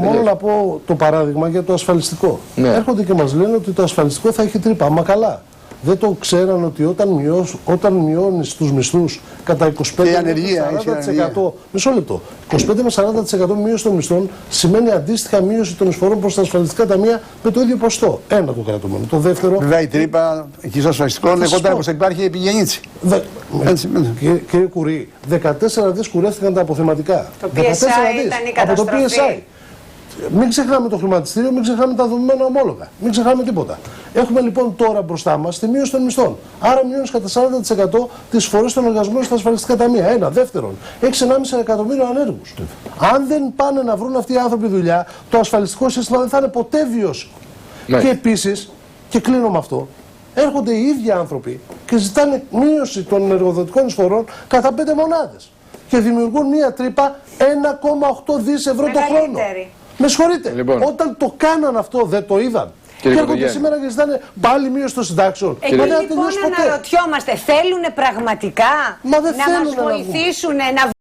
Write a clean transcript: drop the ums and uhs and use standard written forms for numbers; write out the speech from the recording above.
Μόνο να πω το παράδειγμα για το ασφαλιστικό. Ναι. Έρχονται και μας λένε ότι το ασφαλιστικό θα έχει τρύπα. Μα καλά. Δεν το ξέραν ότι όταν μειώνεις τους μισθούς κατά 25 με 40%, μισό λεπτό, 25 με 40% μείωση των μισθών σημαίνει αντίστοιχα μείωση των εισφορών προς τα ασφαλιστικά ταμεία με το ίδιο ποσοστό. Ένα το κρατούμενο. Το δεύτερο. Βέβαια η τρύπα εκεί στο ασφαλιστικό λεγόταν πως υπάρχει επιγέννηση. Κύριε Κουρί, 14 δις κουρεύτηκαν τα αποθεματικά. Το PSI ήταν η καταστροφή. Από το PSI. Μην ξεχνάμε το χρηματιστήριο, μην ξεχνάμε τα δομημένα ομόλογα. Μην ξεχνάμε τίποτα. Έχουμε λοιπόν τώρα μπροστά μας τη μείωση των μισθών. Άρα μειώνεις κατά 40% τις φορές των εργαζομένων στα ασφαλιστικά ταμεία. Ένα. Δεύτερον, έχεις 1,5 εκατομμύριο ανέργους. Αν δεν πάνε να βρουν αυτοί οι άνθρωποι δουλειά, το ασφαλιστικό σύστημα δεν θα είναι ποτέ βιώσιμο. Ναι. Και επίσης, και κλείνω με αυτό, έρχονται οι ίδιοι άνθρωποι και ζητάνε μείωση των εργοδοτικών εισφορών κατά 5 μονάδες. Και δημιουργούν μία τρύπα 1,8 δις ευρώ το χρόνο. Με συγχωρείτε, λοιπόν, όταν το κάναν αυτό δεν το είδαν. Και έρχονται σήμερα και ζητάνε πάλι μείωση των συντάξεων. Εκεί λοιπόν αναρωτιόμαστε, θέλουν πραγματικά να μας βοηθήσουν να